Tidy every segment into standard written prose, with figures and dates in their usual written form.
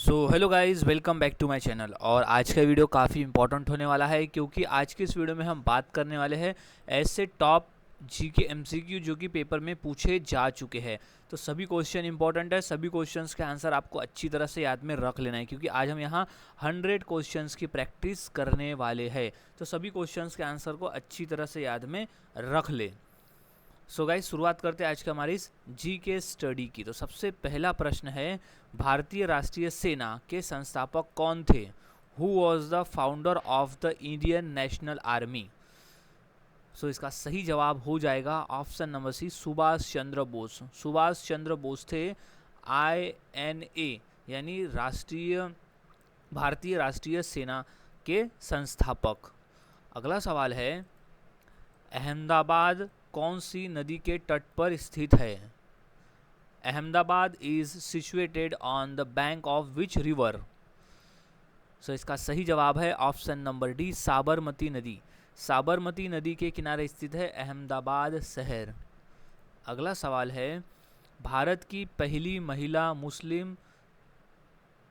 So hello guys, welcome back to my channel. और आज का वीडियो काफ़ी इंपॉर्टेंट होने वाला है क्योंकि आज के इस वीडियो में हम बात करने वाले हैं ऐसे टॉप जी के एमसीक्यू जो कि पेपर में पूछे जा चुके हैं। तो सभी क्वेश्चन इंपॉर्टेंट है, सभी क्वेश्चंस के आंसर आपको अच्छी तरह से याद में रख लेना है क्योंकि आज हम यहाँ 100 क्वेश्चंस की प्रैक्टिस करने वाले हैं। तो सभी क्वेश्चंस के आंसर को अच्छी तरह से याद में रख ले। सो गाइस, शुरुआत करते हैं आज के हमारी इस जी के स्टडी की। तो सबसे पहला प्रश्न है, भारतीय राष्ट्रीय सेना के संस्थापक कौन थे? Who was the founder of the Indian national army? So इसका सही जवाब हो जाएगा option number C, Subhash Chandra Bose. Subhash Chandra Bose थे INA यानी भारतीय राष्ट्रीय सेना के संस्थापक। अगला सवाल है, अहमदाबाद कौन सी नदी के तट पर स्थित है? Ahmedabad is situated on the bank of which river? So इसका सही जवाब है ऑप्शन नंबर डी, साबरमती नदी। साबरमती नदी के किनारे स्थित है अहमदाबाद शहर। अगला सवाल है, भारत की पहली महिला मुस्लिम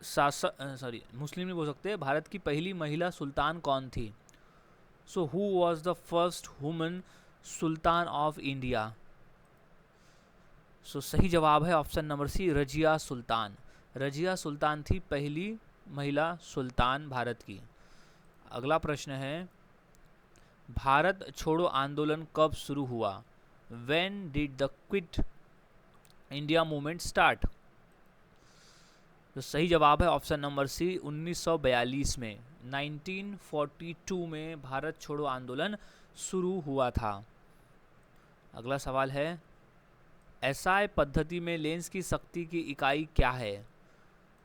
मुस्लिम नहीं बोल सकते, भारत की पहली महिला सुल्तान कौन थी? So who was the first woman sultan of India? So सही जवाब है option number C, Razia Sultan. Razia Sultan थी पहली महिला सुल्तान भारत की। अगला प्रश्न है, भारत छोड़ो आंदोलन कब शुरू हुआ? When did the quit India movement start? तो सही जवाब है ऑप्शन नंबर सी, 1942 में। 1942 में भारत छोड़ो आंदोलन शुरू हुआ था। अगला सवाल है, एसआई पद्धति में लेंस की शक्ति की इकाई क्या है?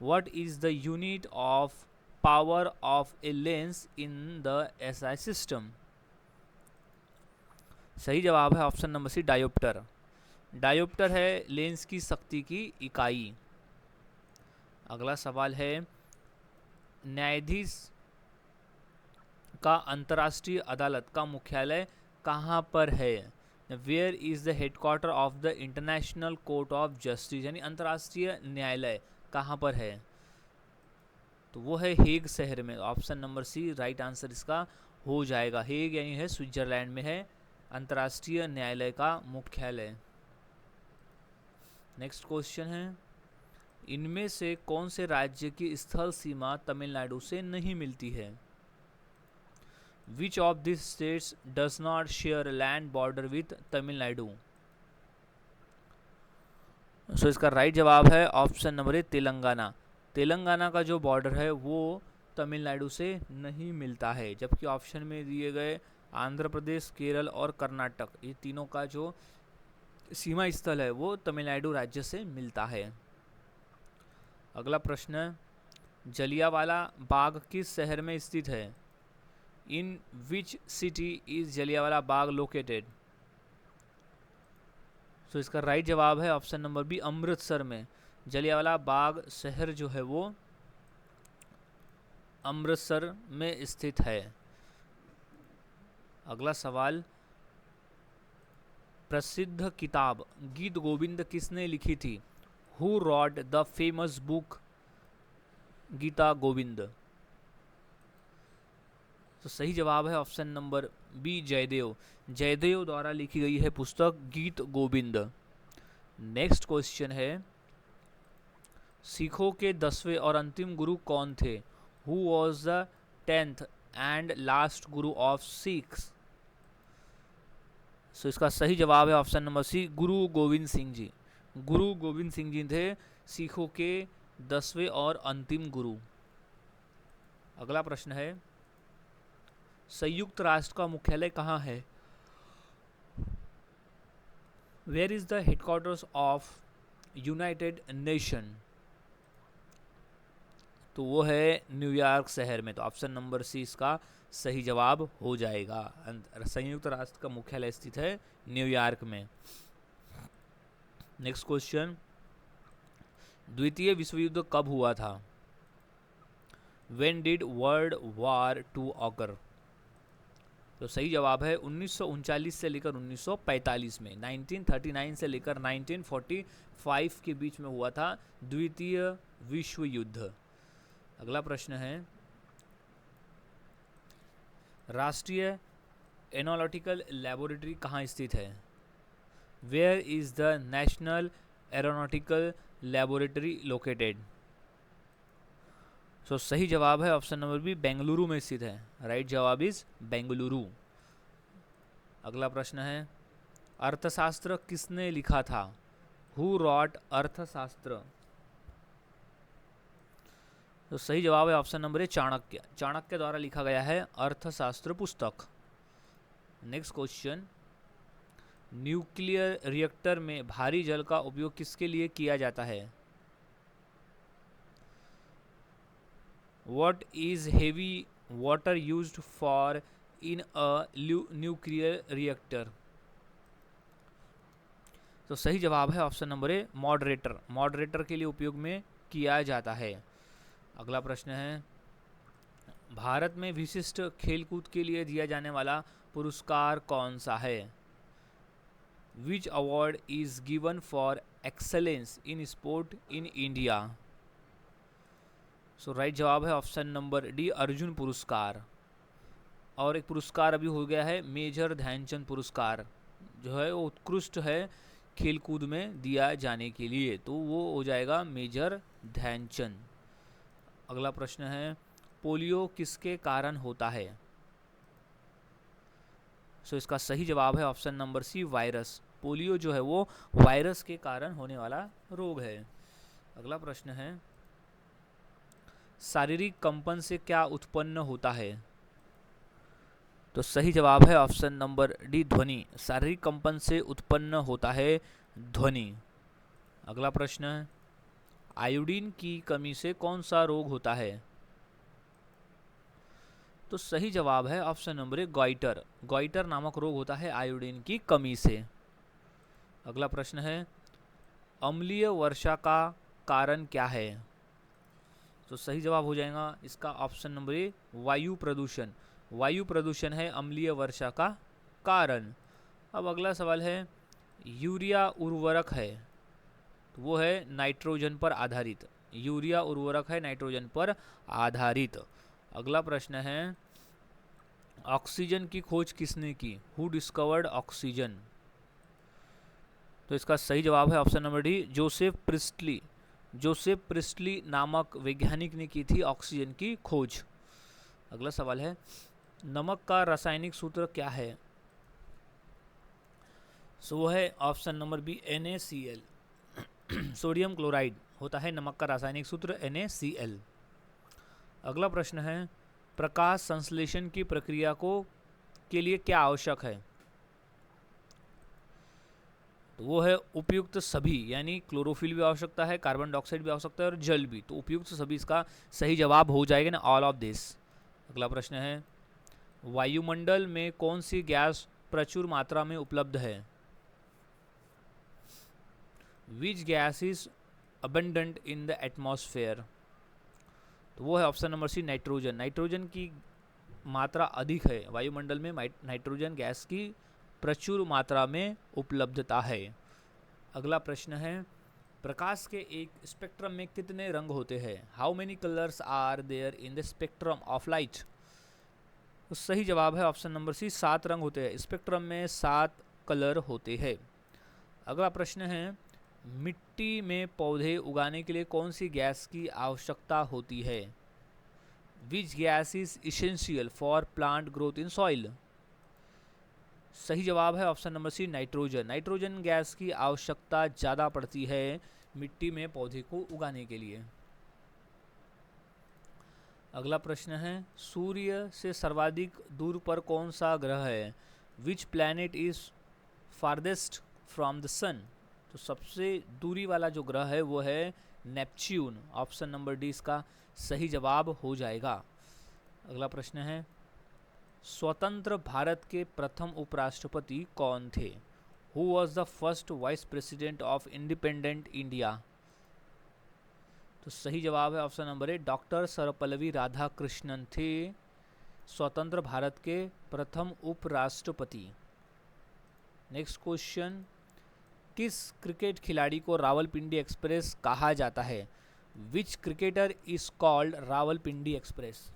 What is the unit of power of a lens in the SI system? सही जवाब है option number C, diopter. Diopter है लेंस की शक्ति की इकाई। अगला सवाल है, न्यायाधीश का अंतर्राष्ट्रीय अदालत का मुख्यालय कहाँ पर है? Where is the headquarter of the international court of justice यानी अंतर्राष्ट्रीय न्यायालय कहाँ पर है? तो वो है हेग शहर में। Option number C right answer इसका हो जाएगा। हेग यानी है स्विट्जरलैंड में है अंतर्राष्ट्रीय न्यायालय का मुख्यालय। नेक्स्ट क्वेश्चन है, इनमें से कौन से राज्य की स्थल सीमा तमिलनाडु से नहीं मिलती है? Which of these states does not share a land border with Tamil Nadu? सो इसका राइट जवाब है ऑप्शन नंबर ए, तेलंगाना। तेलंगाना का जो बॉर्डर है वो तमिलनाडु से नहीं मिलता है, जबकि ऑप्शन में दिए गए आंध्र प्रदेश, केरल और कर्नाटक, ये तीनों का जो सीमा स्थल है वो तमिलनाडु राज्य से मिलता है। अगला प्रश्न, जलियांवाला बाग किस शहर में स्थित है? In which city is Jallianwala Bagh located? So इसका राइट जवाब है ऑप्शन नंबर बी, अमृतसर में। जलियांवाला बाग शहर जो है वो अमृतसर में स्थित है। अगला सवाल, प्रसिद्ध किताब गीत गोविंद किसने लिखी थी? Who wrote the famous book Gita Govind? तो सही जवाब है option number B, Jayadev. Jayadev द्वारा लिखी गई है पुस्तक गीत गोविंद। नेक्स्ट क्वेश्चन है, सिखों के 10वें और अंतिम गुरु कौन थे? Who was the 10th and last Guru of Sikhs? सो इसका सही जवाब है ऑप्शन नंबर सी, गुरु गोविंद सिंह जी। गुरु गोविंद सिंह जी थे सिखों के 10वें और अंतिम गुरु। अगला प्रश्न है, संयुक्त राष्ट्र का मुख्यालय कहाँ है? Where is the headquarters of United Nation? तो वो है न्यूयॉर्क शहर में। तो ऑप्शन नंबर सी इसका सही जवाब हो जाएगा। संयुक्त राष्ट्र का मुख्यालय स्थित है न्यूयॉर्क में। नेक्स्ट क्वेश्चन, द्वितीय विश्व युद्ध कब हुआ था? When did world war 2 occur? तो सही जवाब है 1939 से लेकर 1945 में। 1939 से लेकर 1945 के बीच में हुआ था द्वितीय विश्व युद्ध। अगला प्रश्न है, राष्ट्रीय एरोनॉटिकल लैबोरेटरी कहाँ स्थित है? Where is the national aeronautical laboratory located? So सही जवाब है ऑप्शन नंबर बी, बेंगलुरु में स्थित है। राइट जवाब इज बेंगलुरु। अगला प्रश्न है, अर्थशास्त्र किसने लिखा था? हु रॉट अर्थशास्त्र? तो सही जवाब है ऑप्शन नंबर ए, चाणक्य। चाणक्य द्वारा लिखा गया है अर्थशास्त्र पुस्तक। नेक्स्ट क्वेश्चन, न्यूक्लियर रिएक्टर में भारी जल का उपयोग किसके लिए किया जाता है? What is heavy water used for in a nuclear reactor? तो सही जवाब है ऑप्शन नंबर ए, मॉडरेटर। मॉडरेटर के लिए उपयोग में किया जाता है। अगला प्रश्न है, भारत में विशिष्ट खेलकूद के लिए दिया जाने वाला पुरस्कार कौन सा है? Which award is given for excellence in sport in India? So right जवाब है ऑप्शन नंबर डी, अर्जुन पुरस्कार। और एक पुरस्कार अभी हो गया है मेजर ध्यानचंद पुरस्कार, जो है वो उत्कृष्ट है खेलकूद में दिया जाने के लिए, तो वो हो जाएगा मेजर ध्यानचंद। अगला प्रश्न है, पोलियो किसके कारण होता है? सो इसका सही जवाब है option number C, virus. Polio जो है वो वायरस के कारण होने वाला रोग है। अगला प्रश्न है, शारीरिक कंपन से क्या उत्पन्न होता है? तो सही जवाब है ऑप्शन नंबर डी, ध्वनि। शारीरिक कंपन से उत्पन्न होता है ध्वनि। अगला प्रश्न है, आयोडीन की कमी से कौन सा रोग होता है? तो सही जवाब है ऑप्शन नंबर ए, गॉइटर। गॉइटर नामक रोग होता है आयोडीन की कमी से। अगला प्रश्न है, अम्लीय वर्षा का कारण क्या है? तो सही जवाब हो जाएगा इसका ऑप्शन नंबर ए, वायु प्रदूषण। वायु प्रदूषण है अम्लीय वर्षा का कारण। अब अगला सवाल है, यूरिया उर्वरक है, तो वो है नाइट्रोजन पर आधारित। यूरिया उर्वरक है नाइट्रोजन पर आधारित। अगला प्रश्न है, ऑक्सीजन की खोज किसने की? Who discovered oxygen? तो इसका सही जवाब है option number D, Joseph priestly. Joseph priestly नामक वैज्ञानिक ने की थी ऑक्सीजन की खोज। अगला सवाल है, नमक का रासायनिक सूत्र क्या है? सो वो है option number B, NaCl। Sodium chloride होता है नमक का रासायनिक सूत्र NaCl। अगला प्रश्न है, प्रकाश संश्लेषण की प्रक्रिया के लिए क्या आवश्यक है? तो वो है उपयुक्त सभी, यानी क्लोरोफिल भी आवश्यकता है, कार्बन डाइऑक्साइड भी आवश्यकता है और जल भी। तो उपयुक्त सभी इसका सही जवाब हो जाएगा ना, ऑल ऑफ दिस। अगला प्रश्न है, वायुमंडल में कौन सी गैस प्रचुर मात्रा में उपलब्ध है? Which gas is abundant in the atmosphere? तो वो है option number C, nitrogen. Nitrogen की मात्रा अधिक है वायुमंडल में, नाइट्रोजन गैस की प्रचुर मात्रा में उपलब्धता है। अगला प्रश्न है, प्रकाश के एक स्पेक्ट्रम में कितने रंग होते हैं? How many colours are there in the spectrum of light? तो सही जवाब है ऑप्शन नंबर सी, 7 रंग होते हैं। स्पेक्ट्रम में 7 कलर होते हैं। अगला प्रश्न है, मिट्टी में पौधे उगाने के लिए कौन सी गैस की आवश्यकता होती है? Which gas is essential for plant growth in soil? सही जवाब है option number C, nitrogen. Nitrogen gas की आवश्यकता ज़्यादा पड़ती है मिट्टी में पौधे को उगाने के लिए। अगला प्रश्न है, सूर्य से सर्वाधिक दूर पर कौन सा ग्रह है? Which planet is farthest from the sun? तो सबसे दूरी वाला जो ग्रह है वो है नेपच्यून। ऑप्शन नंबर डी इसका सही जवाब हो जाएगा। अगला प्रश्न है, स्वतंत्र भारत के प्रथम उपराष्ट्रपति कौन थे? Who was the first vice president of independent India? तो सही जवाब है option number A, doctor Sarvepalli Radhakrishnan थे स्वतंत्र भारत के प्रथम उपराष्ट्रपति। नेक्स्ट क्वेश्चन, किस क्रिकेट खिलाड़ी को रावलपिंडी एक्सप्रेस कहा जाता है? Which cricketer is called Rawalpindi express?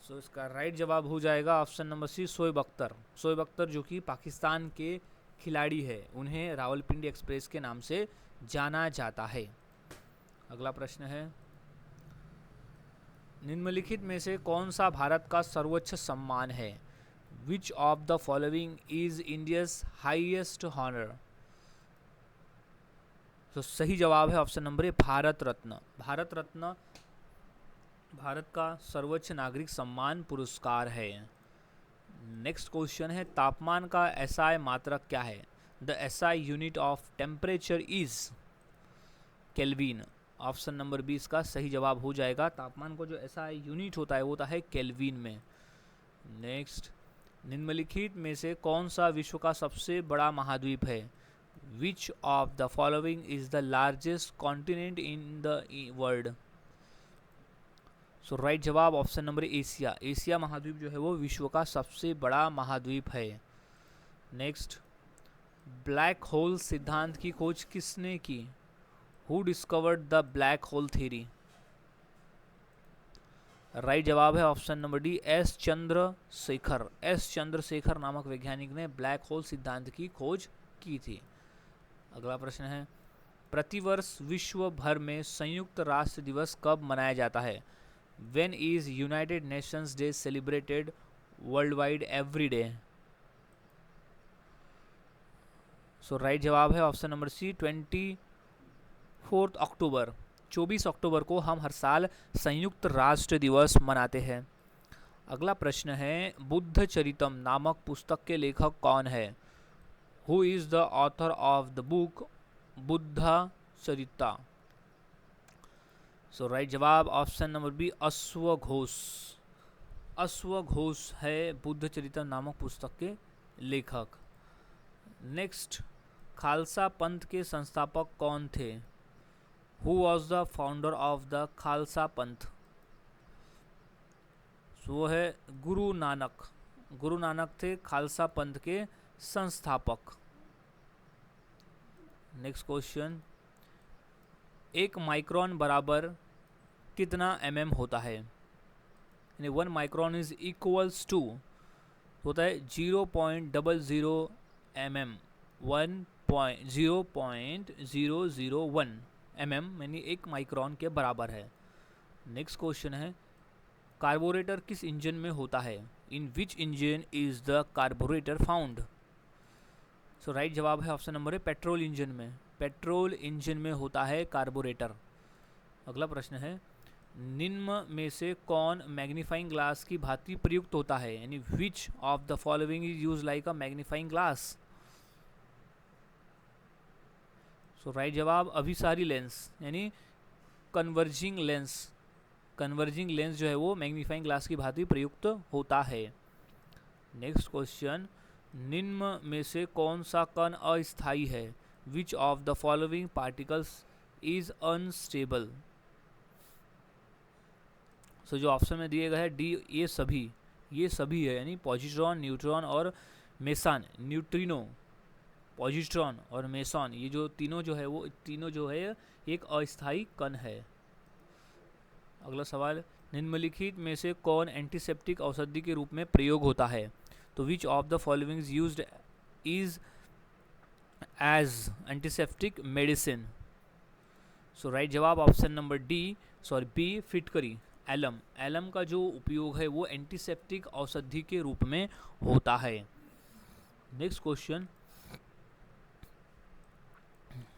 So इसका राइट जवाब हो जाएगा option number C, Shoaib Akhtar. Shoaib Akhtar जो कि पाकिस्तान के खिलाड़ी है, उन्हें रावलपिंडी एक्सप्रेस के नाम से जाना जाता है। अगला प्रश्न है, निम्नलिखित में से कौन सा भारत का सर्वोच्च सम्मान है? Which of the following is India's highest honour? तो सही जवाब है option number A, Bharat Ratna. Bharat Ratna Bharat का सर्वोच्च नागरिक सम्मान पुरस्कार है। नेक्स्ट क्वेश्चन है, तापमान का एसआई मात्रक क्या है? The SI unit of temperature is kelvin. Option number 20 का सही जवाब हो जाएगा। तापमान को जो एसआई यूनिट होता है वो होता है केल्विन में। नेक्स्ट, निम्नलिखित में से कौन सा विश्व का सबसे बड़ा महाद्वीप है? Which of the following is the largest continent in the world? So right जवाब ऑप्शन नंबर एशिया। एशिया महाद्वीप जो है वो विश्व का सबसे बड़ा महाद्वीप है। नेक्स्ट, ब्लैक होल सिद्धांत की खोज किसने की? Who discovered the black hole theory? Right जवाब है option number D, S Chandrashekhar. S Chandrashekhar नामक वैज्ञानिक ने ब्लैक होल सिद्धांत की खोज की थी। अगला प्रश्न है, प्रतिवर्ष विश्व भर में संयुक्त राष्ट्र दिवस कब मनाया जाता है? When is United Nations Day celebrated worldwide every day? So right जवाब है ऑप्शन नंबर सी, 24 अक्टूबर। 24 अक्टूबर को हम हर साल संयुक्त राष्ट्र दिवस मनाते हैं। अगला प्रश्न है, बुद्ध चरितम नामक पुस्तक के लेखक कौन है? Who is the author of the book Buddha चरिता? So right जवाब ऑप्शन नंबर बी, अश्वघोष। अश्वघोष है बुद्ध चरितम नामक पुस्तक के लेखक। नेक्स्ट, खालसा पंथ के संस्थापक कौन थे? Who was the founder of the Khalsa पंथ? वो है गुरु नानक। गुरु नानक थे खालसा पंथ के संस्थापक। नेक्स्ट क्वेश्चन, एक माइक्रोन बराबर कितना mm होता है? यानी 1 माइक्रोन इज इक्वल्स टू होता है 0.000 mm, 0.001 mm यानी 1 माइक्रोन के बराबर है। नेक्स्ट क्वेश्चन है, कार्बोरेटर किस इंजन में होता है? In which engine is the carburettor found? So right जवाब है ऑप्शन नंबर है, पेट्रोल इंजन में। पेट्रोल इंजन में होता है कार्बोरेटर। अगला प्रश्न है, निम्न में से कौन मैग्नीफाइंग ग्लास की भांति प्रयुक्त होता है? यानी which of the following is use like a magnifying glass? So right जवाब अभिसारी लेंस यानी कन्वर्जिंग लेंस। कन्वर्जिंग लेंस जो है वो मैग्नीफाइंग ग्लास की भांति प्रयुक्त होता है। नेक्स्ट क्वेश्चन, निम्न में से कौन सा कण अस्थायी है? Which of the following particles is unstable? So जो ऑप्शन में दिए गए हैं डी, ये सभी है, यानी पॉजिट्रॉन, न्यूट्रॉन और मेसन। न्यूट्रिनो, पॉजिट्रॉन और मेसन, ये जो तीनों जो है वो तीनों जो है एक अस्थायी कण है। अगला सवाल, निम्नलिखित में से कौन एंटीसेप्टिक औषधि के रूप में प्रयोग होता है? तो which of the following is used is as antiseptic medicine? So right जवाब option number D, sorry B, फिटकरी। एलम, एलम का जो उपयोग है वो एंटीसेप्टिक औषधि के रूप में होता है। नेक्स्ट क्वेश्चन,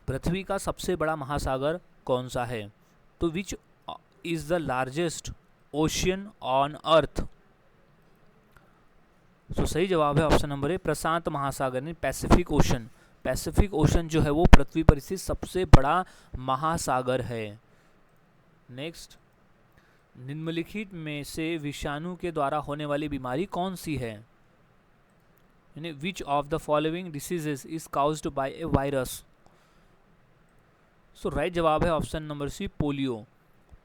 पृथ्वी का सबसे बड़ा महासागर कौन सा है? तो विच is the largest ocean on earth? तो सही जवाब है ऑप्शन नंबर ए, प्रशांत महासागर यानी पैसिफिक ओशन। पैसिफिक ओशन जो है वो पृथ्वी पर स्थित सबसे बड़ा महासागर है। नेक्स्ट, निम्नलिखित में से विषाणु के द्वारा होने वाली बीमारी कौन सी है? यानी which of the following diseases is caused by a virus? So right जवाब है option number C, polio.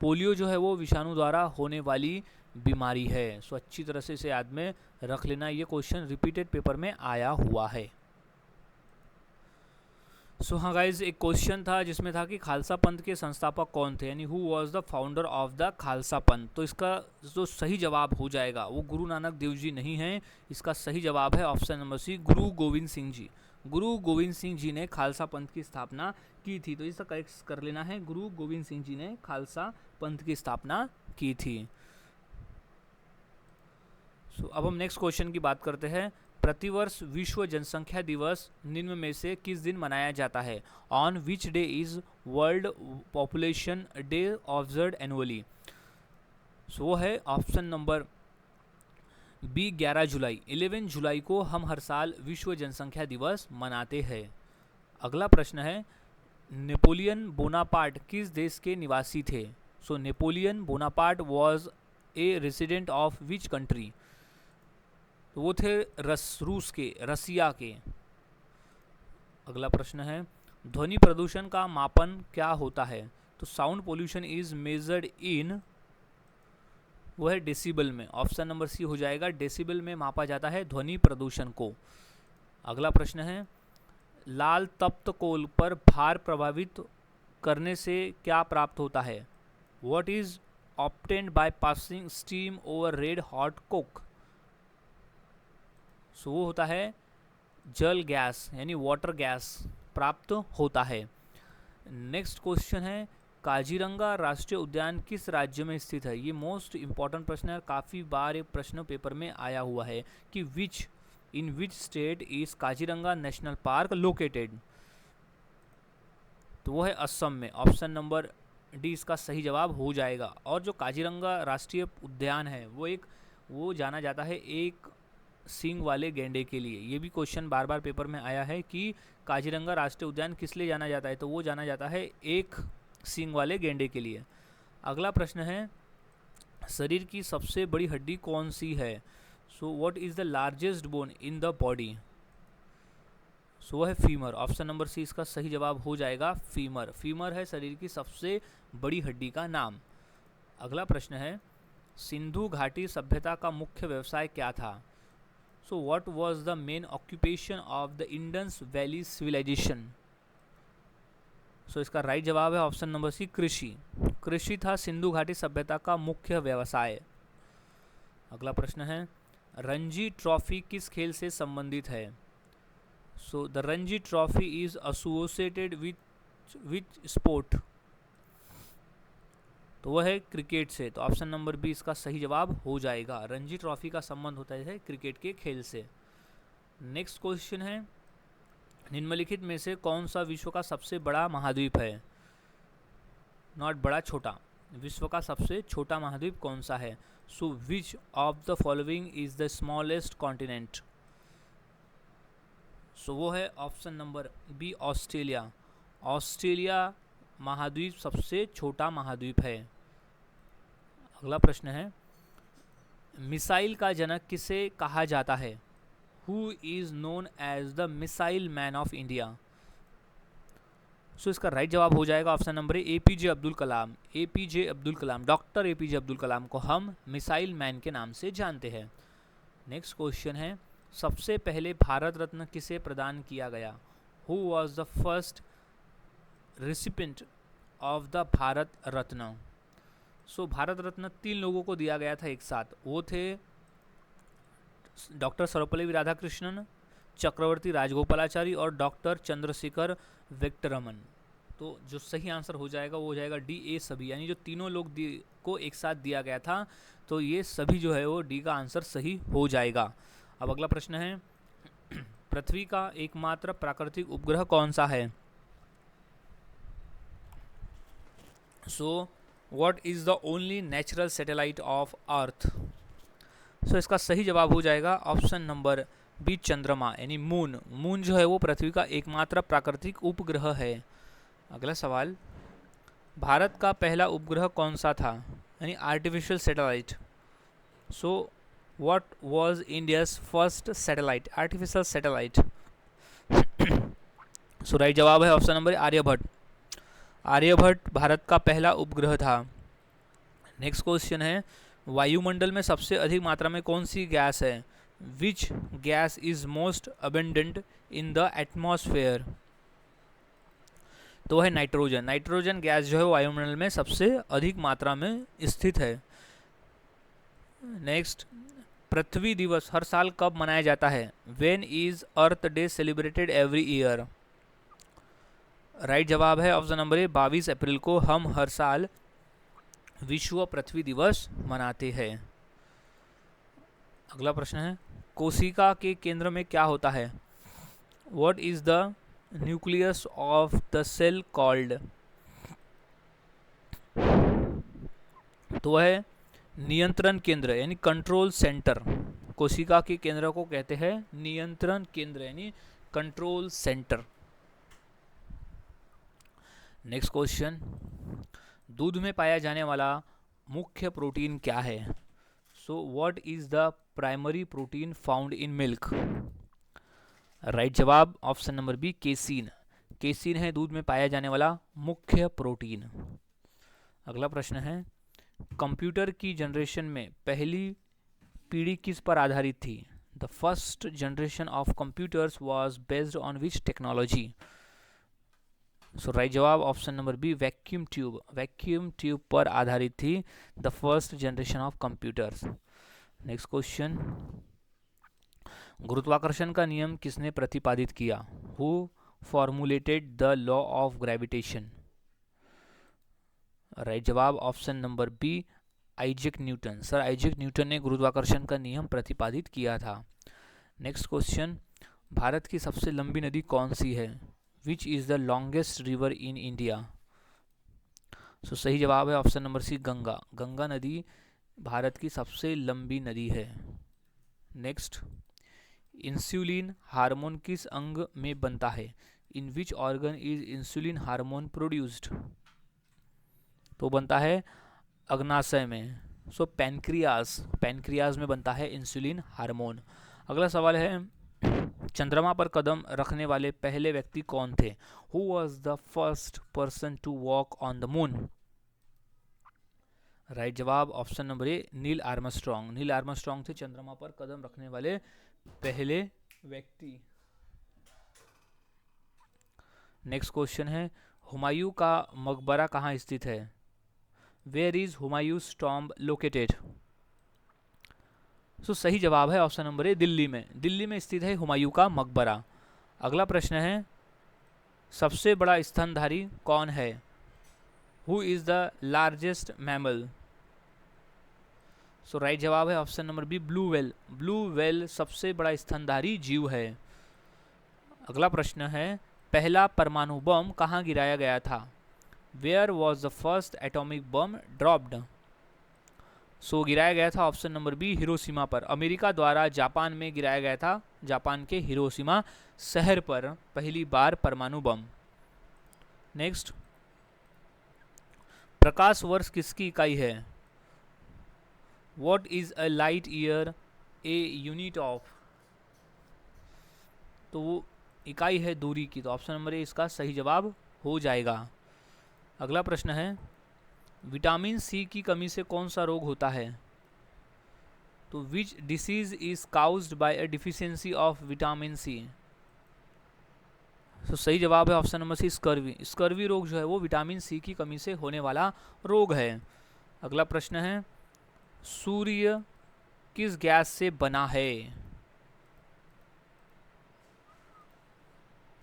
Polio जो है वो विषाणु द्वारा होने वाली बीमारी है। सो अच्छी तरह से इसे याद में रख लेना, ये क्वेश्चन रिपीटेड पेपर में आया हुआ है। सो हाँ गाइज, एक क्वेश्चन था जिसमें था कि खालसा पंथ के संस्थापक कौन थे, यानी who was the founder of the Khalsa पंथ। तो इसका जो सही जवाब हो जाएगा वो गुरु नानक देव जी नहीं हैं। इसका सही जवाब है ऑप्शन नंबर सी, गुरु गोविंद सिंह जी। गुरु गोविंद सिंह जी ने खालसा पंथ की स्थापना की थी। तो इसका करेक्ट कर लेना है, गुरु गोविंद सिंह जी ने खालसा पंथ की स्थापना की थी। सो अब हम नेक्स्ट क्वेश्चन की बात करते हैं। प्रतिवर्ष विश्व जनसंख्या दिवस निम्न में से किस दिन मनाया जाता है? On which day is world population day observe annually? So वो है ऑप्शन नंबर बी, 11 जुलाई। 11 जुलाई को हम हर साल विश्व जनसंख्या दिवस मनाते हैं। अगला प्रश्न है, नेपोलियन बोनापार्ट किस देश के निवासी थे? So Napoleon Bonaparte was a resident of which country? तो वो थे रूस के, रसिया के। अगला प्रश्न है, ध्वनि प्रदूषण का मापन क्या होता है? तो sound pollution is measured in, वो है डेसिबल में। ऑप्शन नंबर सी हो जाएगा, डेसिबल में मापा जाता है ध्वनि प्रदूषण को। अगला प्रश्न है, लाल तप्त कोल पर भार प्रभावित करने से क्या प्राप्त होता है? What is obtained by passing steam over red hot coke? So वो होता है जल गैस, यानी वाटर गैस प्राप्त होता है। नेक्स्ट क्वेश्चन है, काजीरंगा राष्ट्रीय उद्यान किस राज्य में स्थित है? ये मोस्ट इंपॉर्टेंट प्रश्न है, काफ़ी बार ये प्रश्न पेपर में आया हुआ है कि in which state is Kaziranga national park located? तो वो है असम में। ऑप्शन नंबर डी इसका सही जवाब हो जाएगा। और जो काजीरंगा राष्ट्रीय उद्यान है वो जाना जाता है एक सींग वाले गैंडे के लिए। ये भी क्वेश्चन बार बार पेपर में आया है कि काजीरंगा राष्ट्रीय उद्यान किस लिए जाना जाता है? तो वो जाना जाता है एक सींग वाले गैंडे के लिए। अगला प्रश्न है, शरीर की सबसे बड़ी हड्डी कौन सी है? So what is the largest bone in the body? So वो है फीमर। ऑप्शन नंबर सी इसका सही जवाब हो जाएगा, फीमर। फीमर है शरीर की सबसे बड़ी हड्डी का नाम। अगला प्रश्न है, सिंधु घाटी सभ्यता का मुख्य व्यवसाय क्या था? So what was the main occupation of the Indus valley civilisation? So इसका राइट जवाब है ऑप्शन नंबर सी, कृषि। कृषि था सिंधु घाटी सभ्यता का मुख्य व्यवसाय। अगला प्रश्न है, रणजी ट्रॉफी किस खेल से संबंधित है? So the Ranji trophy is associated with sport? तो वह है क्रिकेट से। तो ऑप्शन नंबर बी इसका सही जवाब हो जाएगा। रणजी ट्रॉफी का संबंध होता है क्रिकेट के खेल से। नेक्स्ट क्वेश्चन है, निम्नलिखित में से कौन सा विश्व का सबसे बड़ा महाद्वीप है? नॉट बड़ा, छोटा। विश्व का सबसे छोटा महाद्वीप कौन सा है? So which of the following is the smallest continent? So वो है option number B, Australia. Australia महाद्वीप सबसे छोटा महाद्वीप है। अगला प्रश्न है, मिसाइल का जनक किसे कहा जाता है? Who is known as the missile man of India? So इसका राइट जवाब हो जाएगा option number A, APJ Abdul Kalam. APJ Abdul Kalam, doctor APJ Abdul Kalam को हम मिसाइल मैन के नाम से जानते हैं। नेक्स्ट क्वेश्चन है, सबसे पहले भारत रत्न किसे प्रदान किया गया? Who was the first recipient of the Bharat Ratna? So Bharat Ratna 3 लोगों को दिया गया था एक साथ। वो थे डॉक्टर सर्वपल्ली राधाकृष्णन, चक्रवर्ती राजगोपालाचारी और डॉक्टर चंद्रशेखर वेंकटरमन। तो जो सही आंसर हो जाएगा वो हो जाएगा डी, ए सभी, यानी जो तीनों लोग को एक साथ दिया गया था। तो ये सभी जो है वो डी का आंसर सही हो जाएगा। अब अगला प्रश्न है, पृथ्वी का एकमात्र प्राकृतिक उपग्रह कौन सा है? So what is the only natural satellite of earth? So इसका सही जवाब हो जाएगा ऑप्शन नंबर बी, चंद्रमा, यानी मून। मून जो है वो पृथ्वी का एकमात्र प्राकृतिक उपग्रह है। अगला सवाल, भारत का पहला उपग्रह कौन सा था, यानी artificial satellite? So what was India's first satellite, artificial satellite? So right जवाब है ऑप्शन नंबर आर्यभट्ट। आर्यभट्ट भारत का पहला उपग्रह था। नेक्स्ट क्वेश्चन है, वायुमंडल में सबसे अधिक मात्रा में कौन सी गैस है? Which gas is most abundant in the atmosphere? तो वह है नाइट्रोजन। नाइट्रोजन गैस जो है वो वायुमंडल में सबसे अधिक मात्रा में स्थित है। नेक्स्ट, पृथ्वी दिवस हर साल कब मनाया जाता है? When is earth day celebrated every year? Right जवाब है ऑप्शन नंबर ए, 22 अप्रैल को हम हर साल विश्व पृथ्वी दिवस मनाते हैं। अगला प्रश्न है, कोशिका के केंद्र में क्या होता है? What is the nucleus of the cell called? तो वह नियंत्रण केंद्र यानी कंट्रोल सेंटर। कोशिका के केंद्र को कहते हैं नियंत्रण केंद्र यानी कंट्रोल सेंटर। नेक्स्ट क्वेश्चन, दूध में पाया जाने वाला मुख्य प्रोटीन क्या है? So what is the primary protein found in milk? Right जवाब option number B, casein. Casein है दूध में पाया जाने वाला मुख्य प्रोटीन। अगला प्रश्न है, कंप्यूटर की जनरेशन में पहली पीढ़ी किस पर आधारित थी? The first generation of computers was based on which technology? So right जवाब option number B, vacuum tube. Vacuum tube पर आधारित थी the first generation of computers. Next question, गुरुत्वाकर्षण का नियम किसने प्रतिपादित किया? Who formulated the law of gravitation? Right जवाब option number B, Isaac Newton. Sir Isaac Newton ने गुरुत्वाकर्षण का नियम प्रतिपादित किया था। नेक्स्ट क्वेश्चन, भारत की सबसे लंबी नदी कौन सी है? Which is the longest river in India? So सही जवाब है option number C, Ganga. Ganga नदी भारत की सबसे लंबी नदी है। नेक्स्ट, इंसुलिन हार्मोन किस अंग में बनता है? In which organ is insulin hormone produced? तो बनता है अग्नाशय में। सो पैनक्रियाज, पैनक्रियाज में बनता है इंसुलिन हार्मोन। अगला सवाल है, चंद्रमा पर कदम रखने वाले पहले व्यक्ति कौन थे? Who was the first person to walk on the moon? Right जवाब option number A, Neil Armstrong. Neil Armstrong थे चंद्रमा पर कदम रखने वाले पहले व्यक्ति। नेक्स्ट क्वेश्चन है, हुमायूं का मकबरा कहाँ स्थित है? Where is Humayun's tomb located? So सही जवाब है ऑप्शन नंबर ए, दिल्ली में। दिल्ली में स्थित है हुमायूं का मकबरा। अगला प्रश्न है, सबसे बड़ा स्तनधारी कौन है? Who is the largest mammal? So right जवाब है option number B, blue whale. Blue whale सबसे बड़ा स्तनधारी जीव है। अगला प्रश्न है, पहला परमाणु बम कहाँ गिराया गया था? Where was the first atomic bomb dropped? So गिराया गया था ऑप्शन नंबर बी, हिरोशिमा पर। अमेरिका द्वारा जापान में गिराया गया था, जापान के हिरोशिमा शहर पर पहली बार परमाणु बम। नेक्स्ट, प्रकाश वर्ष किसकी इकाई है? What is a light year a unit of? तो वो इकाई है दूरी की, तो ऑप्शन नंबर ए इसका सही जवाब हो जाएगा। अगला प्रश्न है, विटामिन सी की कमी से कौन सा रोग होता है? तो which disease is caused by a deficiency of vitamin C? तो सही जवाब है option number C, scurvy. Scurvy रोग जो है वो विटामिन सी की कमी से होने वाला रोग है। अगला प्रश्न है, सूर्य किस गैस से बना है?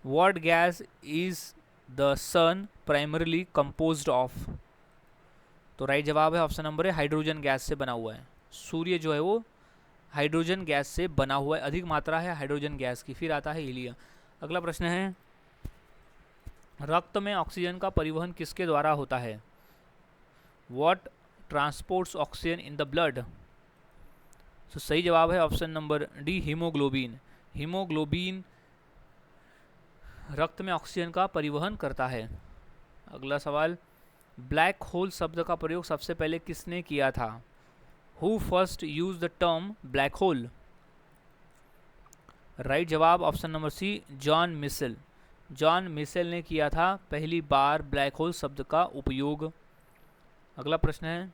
What gas is the sun primarily composed of? तो राइट जवाब है ऑप्शन नंबर है, हाइड्रोजन गैस से बना हुआ है। सूर्य जो है वो हाइड्रोजन गैस से बना हुआ है, अधिक मात्रा है हाइड्रोजन गैस की। फिर आता है हीलियम। अगला प्रश्न है, रक्त में ऑक्सीजन का परिवहन किसके द्वारा होता है? What transports oxygen in the blood? तो सही जवाब है option number D, haemoglobin. Haemoglobin रक्त में ऑक्सीजन का परिवहन करता है। अगला सवाल, ब्लैक होल शब्द का प्रयोग सबसे पहले किसने किया था? Who first use the term black hole? Right जवाब option number C, John Mitchell. John Mitchell ने किया था पहली बार ब्लैक होल शब्द का उपयोग। अगला प्रश्न है,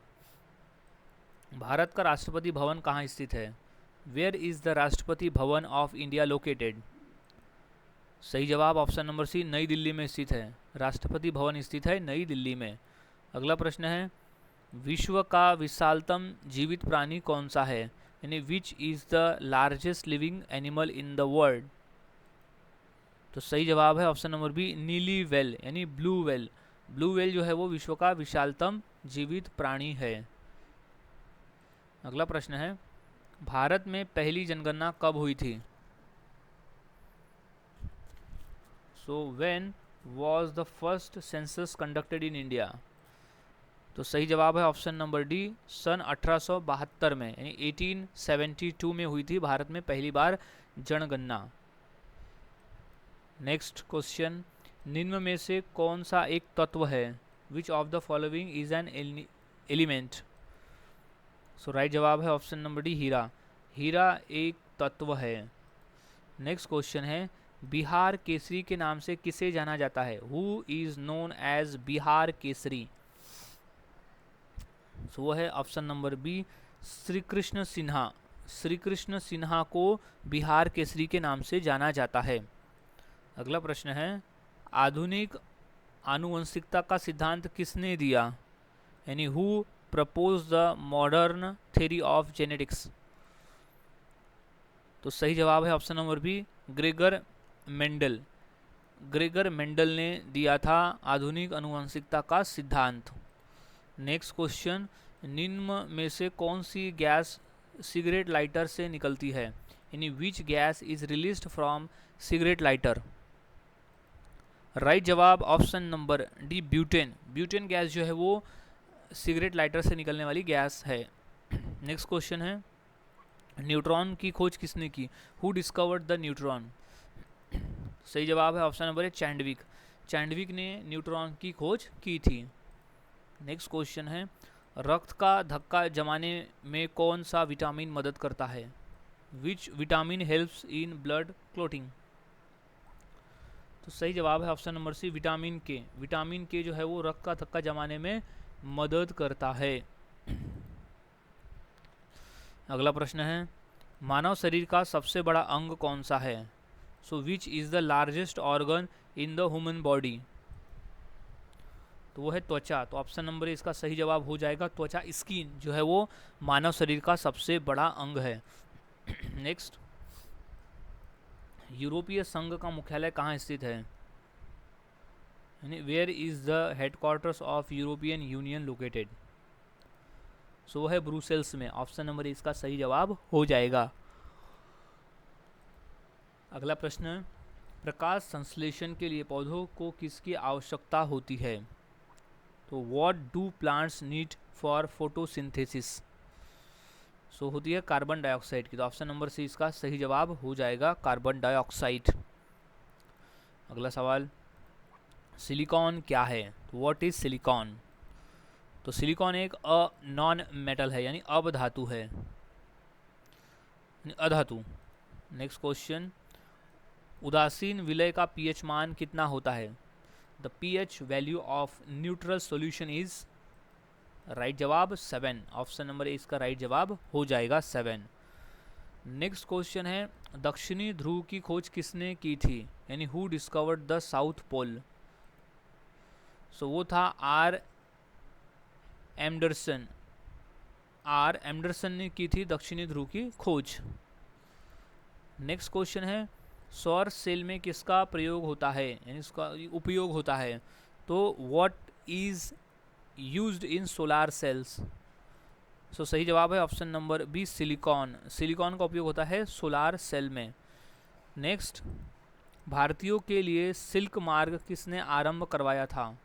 भारत का राष्ट्रपति भवन कहाँ स्थित है? Where is the Rashtrapati Bhavan of India located? सही जवाब ऑप्शन नंबर सी, नई दिल्ली में स्थित है। राष्ट्रपति भवन स्थित है नई दिल्ली में। अगला प्रश्न है, विश्व का विशालतम जीवित प्राणी कौन सा है, यानी विच is the largest living animal in the world. तो सही जवाब है ऑप्शन नंबर बी, नीली वेल यानी ब्लू वेल। ब्लू वेल जो है वो विश्व का विशालतम जीवित प्राणी है। अगला प्रश्न है, भारत में पहली जनगणना कब हुई थी। So when was the first census conducted in India. तो सही जवाब है ऑप्शन नंबर डी, सन 1872 में यानी 1872 में हुई थी भारत में पहली बार जनगणना। नेक्स्ट क्वेश्चन, निम्न में से कौन सा एक तत्व है, which of the following is an element. So right जवाब है ऑप्शन नंबर डी, हीरा। हीरा एक तत्व है। नेक्स्ट क्वेश्चन है, बिहार केसरी के नाम से किसे जाना जाता है, who is known as Bihar Kesari. So वो है option number B, Shri Krishna Sinha. Shri Krishna Sinha को बिहार केसरी के नाम से जाना जाता है। अगला प्रश्न है, आधुनिक आनुवंशिकता का सिद्धांत किसने दिया, यानी who propose the modern theory of genetics. तो सही जवाब है option number B, Gregor Mendel. Gregor Mendel ने दिया था आधुनिक आनुवंशिकता का सिद्धांत। नेक्स्ट क्वेश्चन, निम्न में से कौन सी गैस सिगरेट लाइटर से निकलती है, यानी which gas is released from cigarette lighter. Right जवाब option number D, butane. Butane gas जो है वो सिगरेट लाइटर से निकलने वाली गैस है। नेक्स्ट क्वेश्चन है, न्यूट्रॉन की खोज किसने की, हु डिस्कवर्ड द न्यूट्रॉन। सही जवाब है ऑप्शन नंबर ए, चैंडविक। चैंडविक ने न्यूट्रॉन की खोज की थी। नेक्स्ट क्वेश्चन है, रक्त का धक्का जमाने में कौन सा विटामिन मदद करता है, which vitamin helps in blood clotting. तो सही जवाब है ऑप्शन नंबर सी, विटामिन के। विटामिन के जो है वो रक्त का धक्का जमाने में मदद करता है। अगला प्रश्न है, मानव शरीर का सबसे बड़ा अंग कौन सा है, so which is the largest organ in the human body. तो वो है त्वचा। तो ऑप्शन नंबर इसका सही जवाब हो जाएगा त्वचा। स्किन जो है वो मानव शरीर का सबसे बड़ा अंग है। नेक्स्ट, यूरोपीय संघ का मुख्यालय कहाँ स्थित है, यानी where is the headquarters of European Union located. So वो है ब्रुसेल्स में। ऑप्शन नंबर इसका सही जवाब हो जाएगा। अगला प्रश्न, प्रकाश संश्लेषण के लिए पौधों को किसकी आवश्यकता होती है। तो what do plants need for photosynthesis. So होती है कार्बन डाइऑक्साइड की। तो ऑप्शन नंबर सी इसका सही जवाब हो जाएगा, कार्बन डाइऑक्साइड। अगला सवाल, सिलिकॉन क्या है, तो व्हाट इज सिलिकॉन। तो सिलिकॉन एक नॉन मेटल है, यानी अधातु है, यानी अधातु। नेक्स्ट क्वेश्चन, उदासीन विलय का पीएच मान कितना होता है, the pH value of neutral solution is. Right जवाब 7। ऑप्शन नंबर ए इसका राइट जवाब हो जाएगा 7। नेक्स्ट क्वेश्चन है, दक्षिणी ध्रुव की खोज किसने की थी, यानी who discovered the south pole. So वो था आर एंडरसन। आर एंडरसन ने की थी दक्षिणी ध्रुव की खोज। नेक्स्ट क्वेश्चन है, सौर सेल में किसका प्रयोग होता है, यानी इसका उपयोग होता है। तो what is used in solar cells. So सही जवाब है option number B, silicon. Silicon का उपयोग होता है सोलार सेल में। नेक्स्ट, भारतीयों के लिए सिल्क मार्ग किसने आरंभ करवाया था।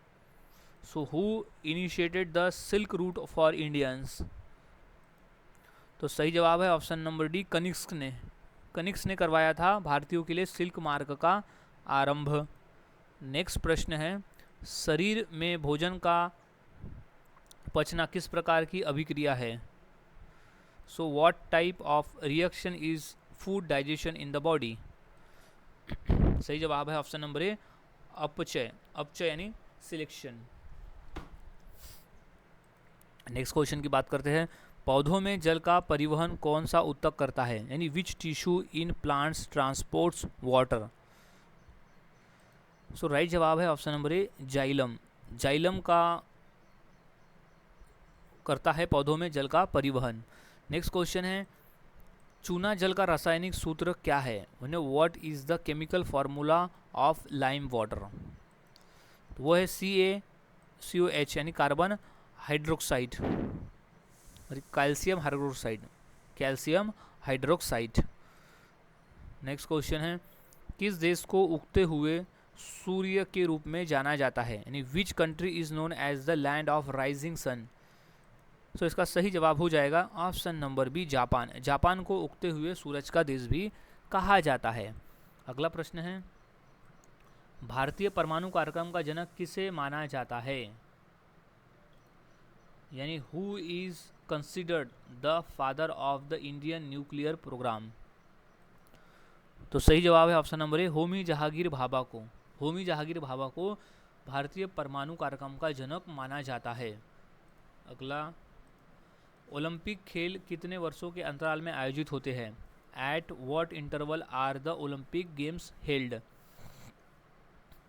So who initiated the silk route for Indians. तो सही जवाब है ऑप्शन नंबर डी, कनिष्क ने। कनिष्क ने करवाया था भारतीयों के लिए सिल्क मार्ग का आरंभ। नेक्स्ट प्रश्न है, शरीर में भोजन का पचना किस प्रकार की अभिक्रिया है। So what type of reaction is food digestion in the body. सही जवाब है ऑप्शन नंबर ए, अपचय। अपचय यानी सिलेक्शन। नेक्स्ट क्वेश्चन की बात करते हैं, पौधों में जल का परिवहन कौन सा ऊतक करता है, यानी which tissue in plants transports water. So right जवाब है option number A xylem. Xylem का करता है पौधों में जल का परिवहन। नेक्स्ट क्वेश्चन है चूना जल का रासायनिक सूत्र क्या है? What is the chemical formula of lime water? तो वो है CaCOH यानी carbon hydroxide, calcium hydroxide, calcium hydroxide. Next question है किस देश को उगते हुए सूर्य के रूप में जाना जाता है? यानी which country is known as the land of rising sun? So इसका सही जवाब हो जाएगा option number B Japan. Japan को उगते हुए सूरज का देश भी कहा जाता है। अगला प्रश्न है भारतीय परमाणु कार्यक्रम का जनक किसे माना जाता है? यानी who is considered the father of the Indian nuclear program? तो सही जवाब है option number A Homi Jehangir Bhabha को। होमी जहांगीर भाभा को भारतीय परमाणु कार्यक्रम का जनक माना जाता है। अगला ओलंपिक खेल कितने वर्षों के अंतराल में आयोजित होते हैं? At what interval are the Olympic games held?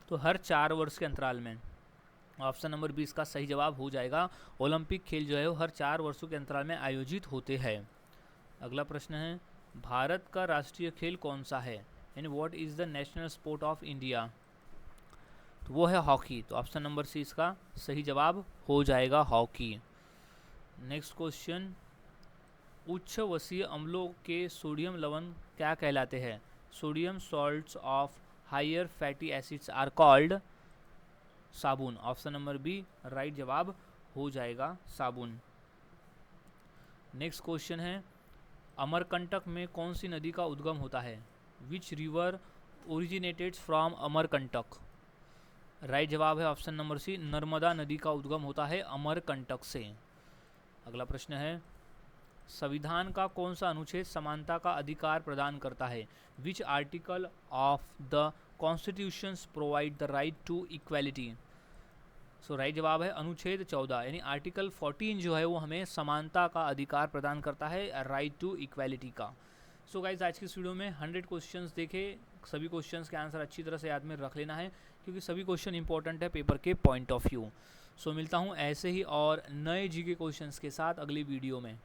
तो हर 4 वर्ष के अंतराल में। ऑप्शन नंबर 20 का सही जवाब हो जाएगा ओलंपिक खेल जो है वो हर 4 वर्षों के अंतराल में आयोजित होते हैं। अगला प्रश्न है भारत का राष्ट्रीय खेल कौन सा है? यानी what is the national sport of India? तो वो है हॉकी। तो ऑप्शन नंबर सी इसका सही जवाब हो जाएगा हॉकी। नेक्स्ट क्वेश्चन उच्च वसीय अम्लों के सोडियम लवण क्या कहलाते हैं? Sodium salts of higher fatty acids are called? साबुन। ऑप्शन नंबर बी राइट जवाब हो जाएगा साबुन। नेक्स्ट क्वेश्चन है अमरकंटक में कौन सी नदी का उद्गम होता है? Which river originated from Amarkantak? Right जवाब है ऑप्शन नंबर सी नर्मदा नदी का उद्गम होता है अमरकंटक से। अगला प्रश्न है संविधान का कौन सा अनुच्छेद समानता का अधिकार प्रदान करता है? Which article of the constitutions provide the right to equality? So right जवाब है अनुच्छेद 14 यानी आर्टिकल 14 जो है वो हमें समानता का अधिकार प्रदान करता है राइट टू इक्वालिटी का। सो गाइज आज की इस वीडियो में 100 क्वेश्चंस देखे। सभी क्वेश्चंस के आंसर अच्छी तरह से याद में रख लेना है क्योंकि सभी क्वेश्चन इंपॉर्टेंट है पेपर के पॉइंट ऑफ व्यू। सो मिलता हूँ ऐसे ही और नए जीके क्वेश्चंस के साथ अगली वीडियो में।